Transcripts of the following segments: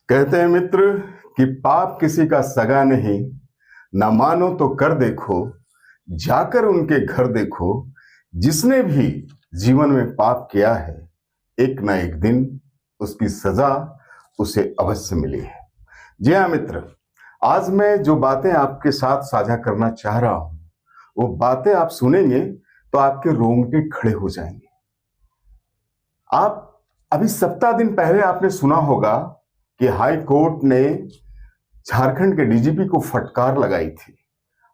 कहते हैं मित्र कि पाप किसी का सगा नहीं, ना मानो तो कर देखो, जाकर उनके घर देखो। जिसने भी जीवन में पाप किया है, एक ना एक दिन उसकी सजा उसे अवश्य मिली है। जी हाँ मित्र, आज मैं जो बातें आपके साथ साझा करना चाह रहा हूं, वो बातें आप सुनेंगे तो आपके रोंगटे खड़े हो जाएंगे। आप अभी सप्ताह दिन पहले आपने सुना होगा कि हाई कोर्ट ने झारखंड के डीजीपी को फटकार लगाई थी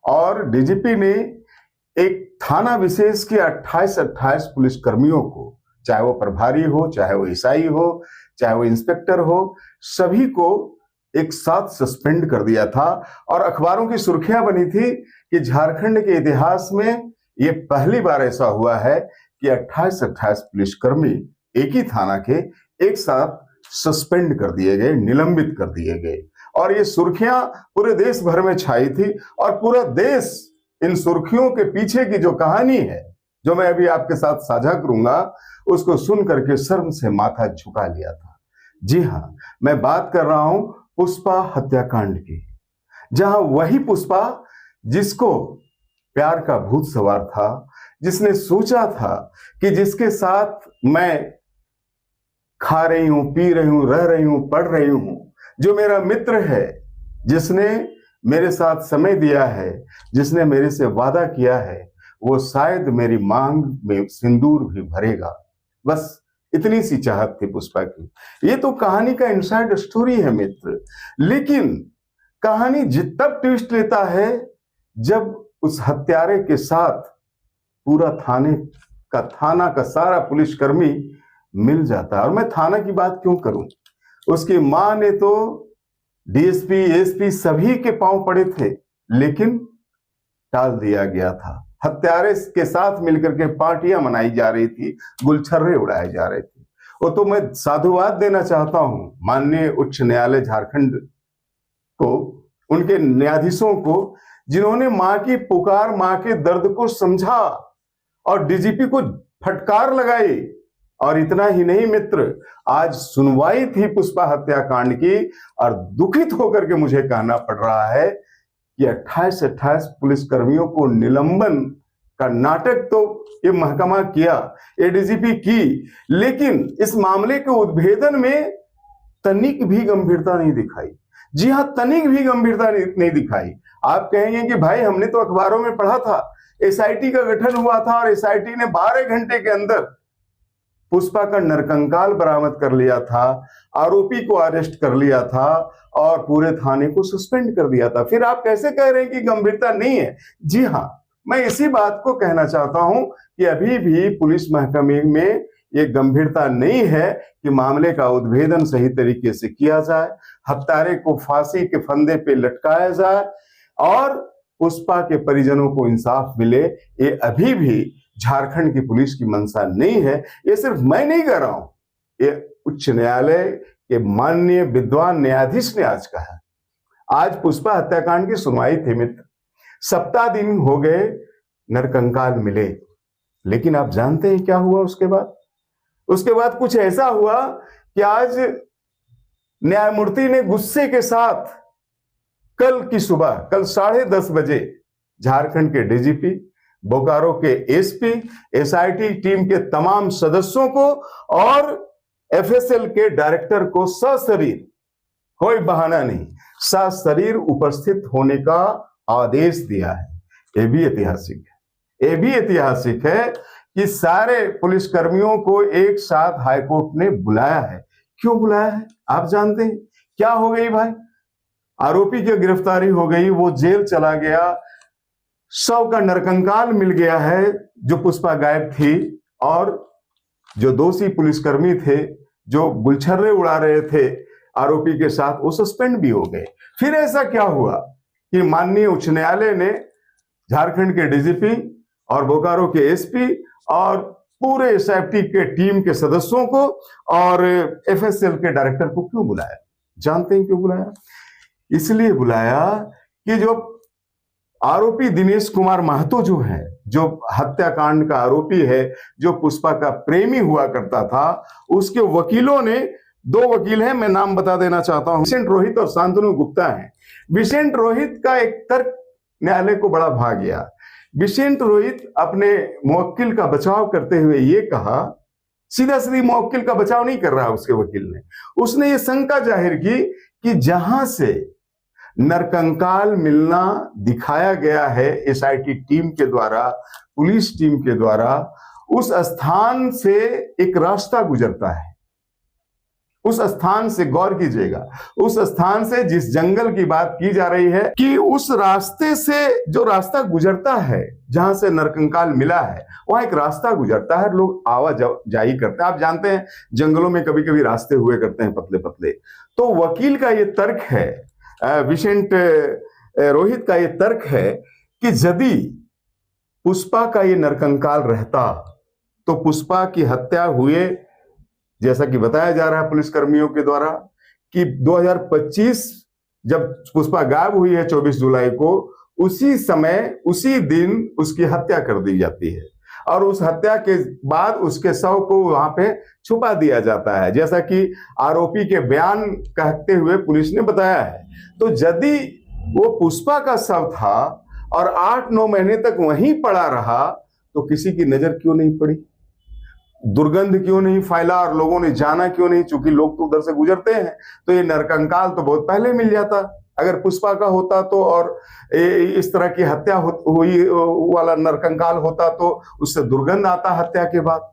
और डीजीपी ने एक थाना विशेष के 28 पुलिस कर्मियों को, चाहे वो प्रभारी हो, चाहे वो एसआई हो, चाहे वो इंस्पेक्टर हो, सभी को एक साथ सस्पेंड कर दिया था। और अखबारों की सुर्खियां बनी थी कि झारखंड के इतिहास में ये पहली बार ऐसा हुआ है कि 28 पुलिसकर्मी एक ही थाना के एक साथ सस्पेंड कर दिए गए, निलंबित कर दिए गए। और ये सुर्खियां पूरे देश भर में छाई थी और पूरा देश इन सुर्खियों के पीछे की जो कहानी है, जो मैं अभी आपके साथ साझा करूंगा, उसको सुन करके शर्म से माथा झुका लिया था। जी हाँ, मैं बात कर रहा हूं पुष्पा हत्याकांड की, जहां वही पुष्पा जिसको प्यार का भूत सवार था, जिसने सोचा था कि जिसके साथ मैं खा रही हूं, पी रही हूं, रह रही हूं, पढ़ रही हूं, जो मेरा मित्र है, जिसने मेरे साथ समय दिया है, जिसने मेरे से वादा किया है, वो शायद मेरी मांग में सिंदूर भी भरेगा। बस इतनी सी चाहत थी पुष्पा की। ये तो कहानी का इनसाइड स्टोरी है मित्र, लेकिन कहानी तब ट्विस्ट लेता है जब उस हत्यारे के साथ पूरा थाना का सारा पुलिसकर्मी मिल जाता है। और मैं थाना की बात क्यों करूं, उसकी मां ने तो डीएसपी, एसपी सभी के पांव पड़े थे, लेकिन टाल दिया गया था। हत्यारे के साथ मिलकर के पार्टियां मनाई जा रही थी, गुलछर्रे उड़ाए जा रहे थे। वो तो मैं साधुवाद देना चाहता हूं माननीय उच्च न्यायालय झारखंड को, उनके न्यायाधीशों को, जिन्होंने मां की पुकार, मां के दर्द को समझा और डीजीपी को फटकार लगाई। और इतना ही नहीं मित्र, आज सुनवाई थी पुष्पा हत्याकांड की और दुखित होकर के मुझे कहना पड़ रहा है कि 28 पुलिसकर्मियों को निलंबन का नाटक तो ये महकमा किया, एडीजीपी की, लेकिन इस मामले के उद्भेदन में तनिक भी गंभीरता नहीं दिखाई। जी हां, तनिक भी गंभीरता नहीं दिखाई। आप कहेंगे कि भाई हमने तो अखबारों में पढ़ा था एसआईटी का गठन हुआ था और एसआईटी ने 12 घंटे के अंदर पुष्पा का नरकंकाल बरामद कर लिया था, आरोपी को अरेस्ट कर लिया था और पूरे थाने को सस्पेंड कर दिया था। फिर आप कैसे कह रहे हैं कि गंभीरता नहीं है? जी हां, मैं इसी बात को कहना चाहता हूं कि अभी भी पुलिस महकमे में ये गंभीरता नहीं है कि मामले का उद्भेदन सही तरीके से किया जाए, हत्यारे को फांसी के फंदे पे लटकाया जाए और पुष्पा के परिजनों को इंसाफ मिले। ये अभी भी झारखंड की पुलिस की मंशा नहीं है। ये सिर्फ मैं नहीं कह रहा हूं, ये उच्च न्यायालय के माननीय विद्वान न्यायाधीश ने आज कहा। आज पुष्पा हत्याकांड की सुनवाई थी मित्र, सप्ताह दिन हो गए, नरकंकाल मिले, लेकिन आप जानते हैं क्या हुआ उसके बाद? उसके बाद कुछ ऐसा हुआ कि आज न्यायमूर्ति ने गुस्से के साथ कल की सुबह, कल 10:30 बजे झारखंड के डीजीपी, बोकारो के एसपी, एसआईटी टीम के तमाम सदस्यों को और एफएसएल के डायरेक्टर को सशरीर, कोई बहाना नहीं, सशरीर उपस्थित होने का आदेश दिया है। ये भी ऐतिहासिक है। ये भी ऐतिहासिक है कि सारे पुलिसकर्मियों को एक साथ हाईकोर्ट ने बुलाया है। क्यों बुलाया है आप जानते हैं? क्या हो गई भाई? आरोपी की गिरफ्तारी हो गई, वो जेल चला गया, शव का नरकंकाल मिल गया है, जो पुष्पा गायब थी, और जो दोषी पुलिसकर्मी थे जो गुलछर्रे उड़ा रहे थे आरोपी के साथ, वो सस्पेंड भी हो गए। फिर ऐसा क्या हुआ कि माननीय उच्च न्यायालय ने झारखंड के डीजीपी और बोकारो के एसपी और पूरे एसआईटी के टीम के सदस्यों को और एफएसएल के डायरेक्टर को क्यों बुलाया? जानते हैं क्यों बुलाया? इसलिए बुलाया कि जो आरोपी दिनेश कुमार महतो जो है, जो हत्याकांड का आरोपी है, जो पुष्पा का प्रेमी हुआ करता था, उसके वकीलों ने दो वकील हैं, मैं नाम बता देना चाहता हूं, विसेंट रोहित और शांतनु गुप्ता हैं। विसेंट रोहित का एक तर्क न्यायालय को बड़ा भा गया। विसेंट रोहित अपने मुवक्किल का बचाव करते हुए ये कहा, सीधा सीधी मुवक्किल का बचाव नहीं कर रहा उसके वकील ने, उसने ये शंका जाहिर की कि जहां से नरकंकाल मिलना दिखाया गया है एसआईटी टीम के द्वारा, पुलिस टीम के द्वारा, उस स्थान से एक रास्ता गुजरता है। उस स्थान से, गौर कीजिएगा, उस स्थान से जिस जंगल की बात की जा रही है कि उस रास्ते से जो रास्ता गुजरता है जहां से नरकंकाल मिला है, वहां एक रास्ता गुजरता है, लोग आवाजाही करते हैं। आप जानते हैं जंगलों में कभी कभी रास्ते हुए करते हैं पतले पतले। तो वकील का ये तर्क है, विसेंट रोहित का ये तर्क है कि यदि पुष्पा का ये नरकंकाल रहता तो पुष्पा की हत्या हुए, जैसा कि बताया जा रहा है पुलिस कर्मियों के द्वारा कि 2025 जब पुष्पा गायब हुई है 24 जुलाई को, उसी समय उसी दिन उसकी हत्या कर दी जाती है और उस हत्या के बाद उसके शव को वहां पे छुपा दिया जाता है, जैसा कि आरोपी के बयान कहते हुए पुलिस ने बताया है। तो यदि वो पुष्पा का शव था और 8-9 महीने तक वहीं पड़ा रहा तो किसी की नजर क्यों नहीं पड़ी, दुर्गंध क्यों नहीं फैला और लोगों ने जाना क्यों नहीं? चूंकि लोग तो उधर से गुजरते हैं, तो ये नरकंकाल तो बहुत पहले मिल जाता अगर पुष्पा का होता तो, और इस तरह की हत्या हुई वाला नरकंकाल होता तो उससे दुर्गंध आता हत्या के बाद।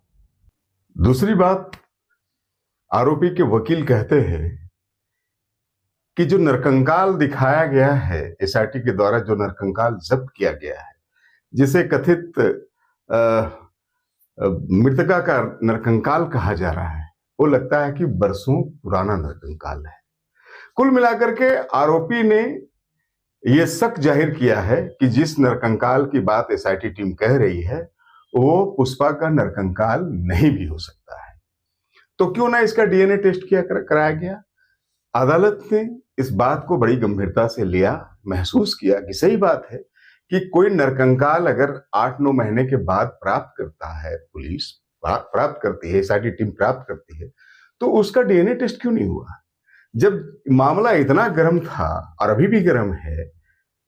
दूसरी बात, आरोपी के वकील कहते हैं कि जो नरकंकाल दिखाया गया है एसआईटी के द्वारा, जो नरकंकाल जब्त किया गया है, जिसे कथित मृतका का नरकंकाल कहा जा रहा है, वो लगता है कि बरसों पुराना नरकंकाल है। कुल मिलाकर के आरोपी ने यह शक जाहिर किया है कि जिस नरकंकाल की बात एसआईटी टीम कह रही है वो पुष्पा का नरकंकाल नहीं भी हो सकता है। तो क्यों ना इसका डीएनए टेस्ट कराया गया। अदालत ने इस बात को बड़ी गंभीरता से लिया, महसूस किया कि सही बात है कि कोई नरकंकाल अगर 8-9 महीने के बाद प्राप्त करता है, पुलिस प्राप्त करती है, एसआईटी टीम प्राप्त करती है, तो उसका डीएनए टेस्ट क्यों नहीं हुआ? जब मामला इतना गर्म था और अभी भी गर्म है,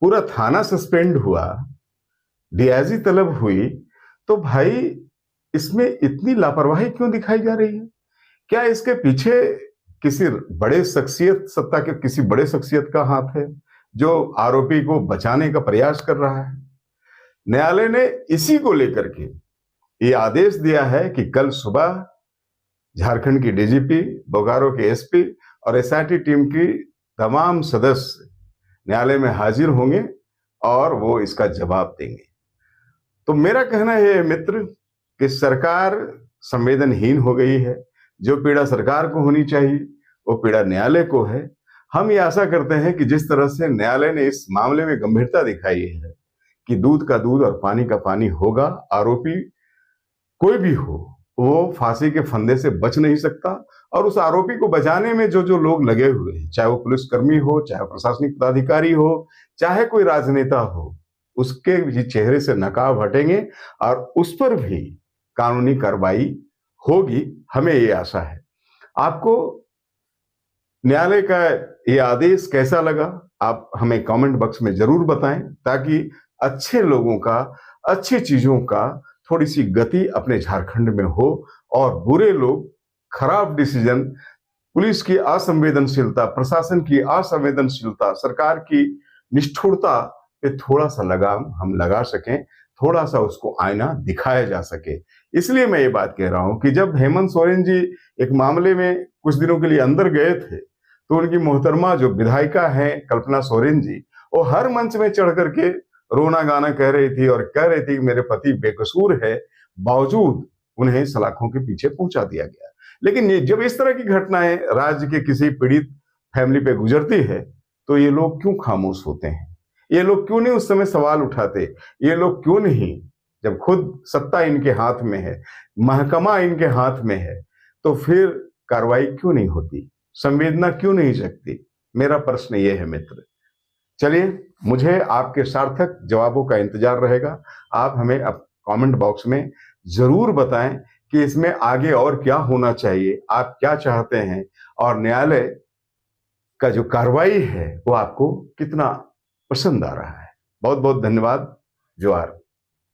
पूरा थाना सस्पेंड हुआ, डीआईजी तलब हुई, तो भाई इसमें इतनी लापरवाही क्यों दिखाई जा रही है? क्या इसके पीछे किसी बड़े शख्सियत, सत्ता के किसी बड़े शख्सियत का हाथ है जो आरोपी को बचाने का प्रयास कर रहा है? न्यायालय ने इसी को लेकर के ये आदेश दिया है कि कल सुबह झारखंड की डीजीपी, बोकारो के एसपी और एसआईटी टीम की तमाम सदस्य न्यायालय में हाजिर होंगे और वो इसका जवाब देंगे। तो मेरा कहना है मित्र कि सरकार संवेदनहीन हो गई है। जो पीड़ा सरकार को होनी चाहिए वो पीड़ा न्यायालय को है। हम ये आशा करते हैं कि जिस तरह से न्यायालय ने इस मामले में गंभीरता दिखाई है कि दूध का दूध और पानी का पानी होगा, आरोपी कोई भी हो वो फांसी के फंदे से बच नहीं सकता, और उस आरोपी को बचाने में जो जो लोग लगे हुए हैं, चाहे वो पुलिसकर्मी हो, चाहे प्रशासनिक पदाधिकारी हो, चाहे कोई राजनेता हो, उसके भी चेहरे से नकाब हटेंगे और उस पर भी कानूनी कार्रवाई होगी, हमें ये आशा है। आपको न्यायालय का ये आदेश कैसा लगा आप हमें कमेंट बॉक्स में जरूर बताएं, ताकि अच्छे लोगों का, अच्छी चीजों का थोड़ी सी गति अपने झारखंड में हो और बुरे लोग, खराब डिसीजन, पुलिस की असंवेदनशीलता, प्रशासन की असंवेदनशीलता, सरकार की निष्ठुरता पे थोड़ा सा लगाम हम लगा सकें, थोड़ा सा उसको आईना दिखाया जा सके। इसलिए मैं ये बात कह रहा हूं कि जब हेमंत सोरेन जी एक मामले में कुछ दिनों के लिए अंदर गए थे, तो उनकी मोहतरमा जो विधायिका है कल्पना सोरेन जी, वो हर मंच में चढ़ करके रोना गाना कह रही थी और कह रही थी कि मेरे पति बेकसूर है, बावजूद उन्हें सलाखों के पीछे पहुंचा दिया गया। लेकिन जब इस तरह की घटनाएं राज्य के किसी पीड़ित फैमिली पे गुजरती है तो ये लोग क्यों खामोश होते हैं? ये लोग क्यों नहीं उस समय सवाल उठाते? ये लोग क्यों नहीं, जब खुद सत्ता इनके हाथ में है, महकमा इनके हाथ में है, तो फिर कार्रवाई क्यों नहीं होती? संवेदना क्यों नहीं जगती? मेरा प्रश्न ये है मित्र। चलिए, मुझे आपके सार्थक जवाबों का इंतजार रहेगा। आप हमें अब कमेंट बॉक्स में जरूर बताएं कि इसमें आगे और क्या होना चाहिए, आप क्या चाहते हैं, और न्यायालय का जो कार्रवाई है वो आपको कितना पसंद आ रहा है। बहुत बहुत धन्यवाद। जोहार।